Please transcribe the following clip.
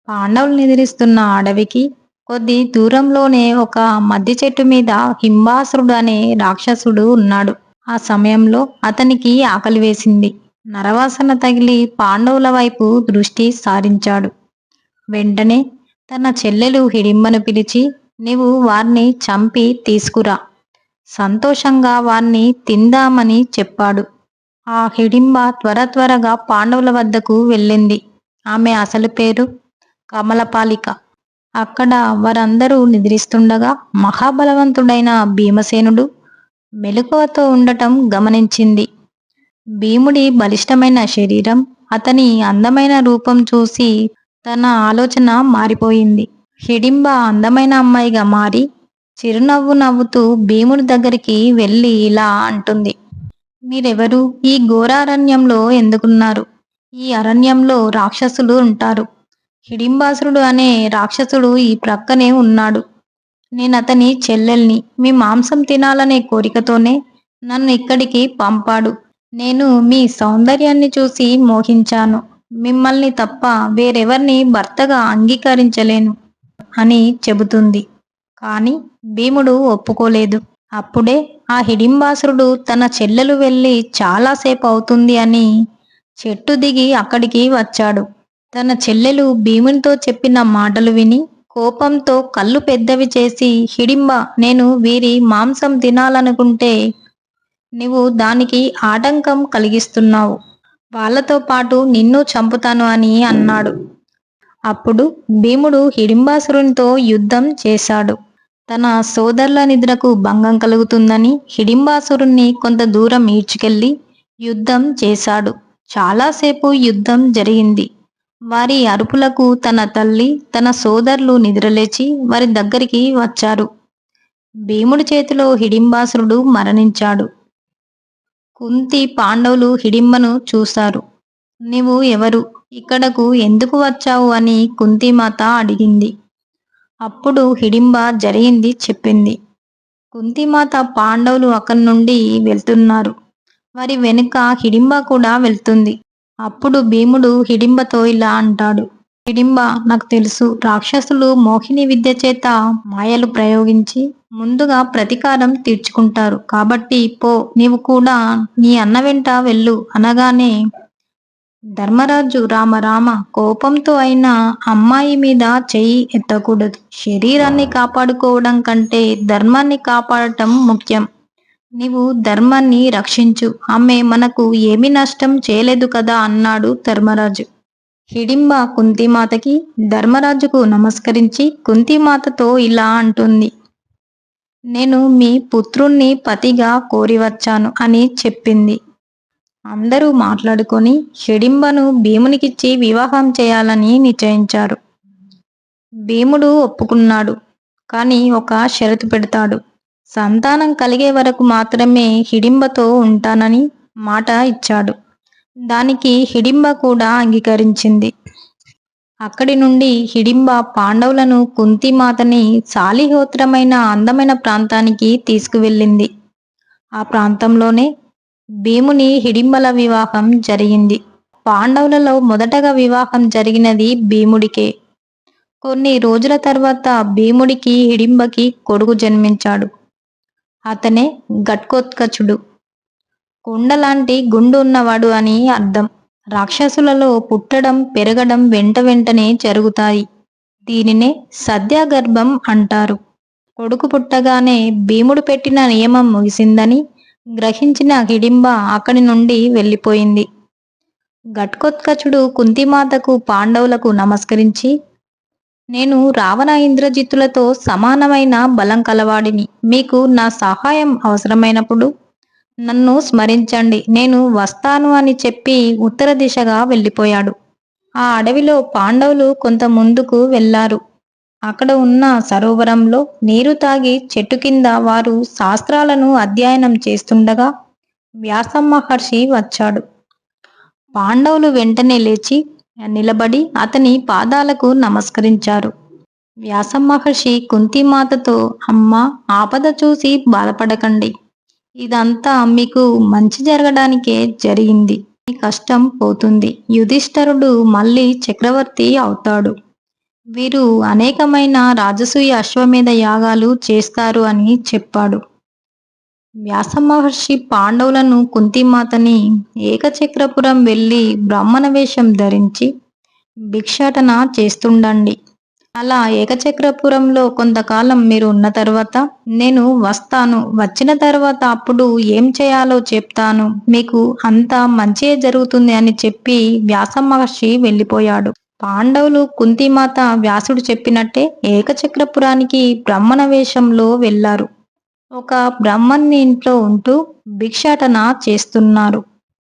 పాండవులు నిద్రిస్తున్న అడవికి కొద్ది దూరంలోనే ఒక మద్ది చెట్టు మీద హింబాసురుడు అనే రాక్షసుడు ఉన్నాడు. ఆ సమయంలో అతనికి ఆకలి వేసింది. నరవాసన తగిలి పాండవుల వైపు దృష్టి సారించాడు. వెంటనే తన చెల్లెలు హిడింబను పిలిచి, నీవు వారిని చంపి తీసుకురా, సంతోషంగా వారిని తిందామని చెప్పాడు. ఆ హిడింబ త్వరగా పాండవుల వద్దకు వెళ్ళింది. ఆమె అసలు పేరు కమలపాలిక. అక్కడ వారందరూ నిద్రిస్తుండగా మహాబలవంతుడైన భీమసేనుడు మెలకువతో ఉండటం గమనించింది. భీముడి బలిష్టమైన శరీరం, అతని అందమైన రూపం చూసి తన ఆలోచన మారిపోయింది. హిడింబ అందమైన అమ్మాయిగా మారి చిరునవ్వు నవ్వుతూ భీముడి దగ్గరికి వెళ్ళి ఇలా అంటుంది. మీరెవరు? ఈ ఘోరారణ్యంలో ఎందుకున్నారు? ఈ అరణ్యంలో రాక్షసులు ఉంటారు. హిడింబాసురుడు అనే రాక్షసుడు ఈ ప్రక్కనే ఉన్నాడు. నేనతని చెల్లెల్ని. మీ మాంసం తినాలనే కోరికతోనే నన్ను ఇక్కడికి పంపాడు. నేను మీ సౌందర్యాన్ని చూసి మోహించాను. మిమ్మల్ని తప్ప వేరెవర్ని భర్తగా అంగీకరించలేను అని చెబుతుంది. కాని భీముడు ఒప్పుకోలేదు. అప్పుడే ఆ హిడింబాసురుడు తన చెల్లెలు వెళ్ళి చాలాసేపు అవుతుంది అని చెట్టు దిగి అక్కడికి వచ్చాడు. తన చెల్లెలు భీమునితో చెప్పిన మాటలు విని కోపంతో కళ్ళు పెద్దవి చేసి, హిడింబ, నేను వీరి మాంసం తినాలనుకుంటే నీవు దానికి ఆటంకం కలిగిస్తున్నావు. వాళ్లతో పాటు నిన్ను చంపుతాను అని అన్నాడు. అప్పుడు భీముడు హిడింబాసురునితో యుద్ధం చేశాడు. తన సోదరుల నిద్రకు భంగం కలుగుతుందని హిడింబాసురుణ్ణి కొంత దూరం ఈడ్చుకెళ్లి యుద్ధం చేశాడు. చాలాసేపు యుద్ధం జరిగింది. వారి అరుపులకు తన తల్లి, తన సోదరులు నిద్రలేచి వారి దగ్గరికి వచ్చారు. భీముడి చేతిలో హిడింబాసురుడు మరణించాడు. కుంతి పాండవులు హిడింబను చూశారు. నీవు ఎవరు? ఇక్కడకు ఎందుకు వచ్చావు అని కుంతిమాత అడిగింది. అప్పుడు హిడింబ జరిగింది చెప్పింది. కుంతిమాత పాండవులు అక్కడి నుండి వెళ్తున్నారు. వారి వెనుక హిడింబ కూడా వెళ్తుంది. అప్పుడు భీముడు హిడింబతో ఇలా అంటాడు. హిడింబ, నాకు తెలుసు, రాక్షసులు మోహిని విద్య చేత మాయలు ప్రయోగించి ముందుగా ప్రతీకారం తీర్చుకుంటారు. కాబట్టి పో, నీవు కూడా నీ అన్న వెంట వెళ్ళు అనగానే ధర్మరాజు, రామ రామ, కోపంతో అయినా అమ్మాయి మీద చెయ్యి ఎత్తకూడదు. శరీరాన్ని కాపాడుకోవడం కంటే ధర్మాన్ని కాపాడటం ముఖ్యం. నీవు ధర్మాన్ని రక్షించు. ఆమె మనకు ఏమీ నష్టం చేయలేదు కదా అన్నాడు ధర్మరాజు. హిడింబ కుంతిమాతకి, ధర్మరాజుకు నమస్కరించి కుంతిమాతతో ఇలా అంటుంది. నేను మీ పుత్రుణ్ణి పతిగా కోరివచ్చాను అని చెప్పింది. అందరూ మాట్లాడుకొని హిడింబను భీమునికిచ్చి వివాహం చేయాలని నిశ్చయించారు. భీముడు ఒప్పుకున్నాడు. కానీ ఒక షరతు పెడతాడు. సంతానం కలిగే వరకు మాత్రమే హిడింబతో ఉంటానని మాట ఇచ్చాడు. దానికి హిడింబ కూడా అంగీకరించింది. అక్కడి నుండి హిడింబ పాండవులను, కుంతిమాతని శాలిహోత్రమైన అందమైన ప్రాంతానికి తీసుకువెళ్ళింది. ఆ ప్రాంతంలోనే భీముని హిడింబల వివాహం జరిగింది. పాండవులలో మొదటగా వివాహం జరిగినది భీముడికే. కొన్ని రోజుల తర్వాత భీముడికి హిడింబకి కొడుకు జన్మించాడు. అతనే ఘటోత్కచుడు. కొండలాంటి గుండు ఉన్నవాడు అని అర్థం. రాక్షసులలో పుట్టడం, పెరగడం వెంటనే జరుగుతాయి. దీనినే సద్యగర్భం అంటారు. కొడుకు పుట్టగానే భీముడు పెట్టిన నియమం ముగిసిందని గ్రహించిన హిడింబ అక్కడి నుండి వెళ్ళిపోయింది. ఘటోత్కచుడు కుంతిమాతకు, పాండవులకు నమస్కరించి, నేను రావణ ఇంద్రజిత్తులతో సమానమైన బలం కలవాడిని. మీకు నా సహాయం అవసరమైనప్పుడు నన్ను స్మరించండి, నేను వస్తాను అని చెప్పి ఉత్తర దిశగా వెళ్ళిపోయాడు. ఆ అడవిలో పాండవులు కొంత ముందుకు వెళ్లారు. అక్కడ ఉన్న సరోవరంలో నీరు తాగి చెట్టు కింద వారు శాస్త్రాలను అధ్యయనం చేస్తుండగా వ్యాస మహర్షి వచ్చాడు. పాండవులు వెంటనే లేచి నిలబడి అతని పాదాలకు నమస్కరించారు. వ్యాస మహర్షి కుంతిమాతతో, అమ్మా, ఆపద చూసి బాధపడకండి. ఇదంతా మీకు మంచి జరగడానికే జరిగింది. మీ కష్టం పోతుంది. యుధిష్ఠరుడు మళ్ళీ చక్రవర్తి అవుతాడు. వీరు అనేకమైన రాజసూయ అశ్వమేధ యాగాలు చేస్తారు అని చెప్పాడు. వ్యాస మహర్షి పాండవులను కుంతిమాతని ఏకచక్రపురం వెళ్ళి బ్రాహ్మణ వేషం ధరించి భిక్షాటన చేస్తుండండి. అలా ఏకచక్రపురంలో కొంతకాలం మీరు ఉన్న తర్వాత నేను వస్తాను. వచ్చిన తర్వాత అప్పుడు ఏం చేయాలో చెప్తాను. మీకు అంతా మంచే జరుగుతుంది అని చెప్పి వ్యాస మహర్షి వెళ్ళిపోయాడు. పాండవులు కుంతిమాత వ్యాసుడు చెప్పినట్టే ఏకచక్రపురానికి బ్రాహ్మణ వేషంలో వెళ్లారు. ఒక బ్రాహ్మణ్ణి ఇంట్లో ఉంటూ భిక్షాటన చేస్తున్నారు.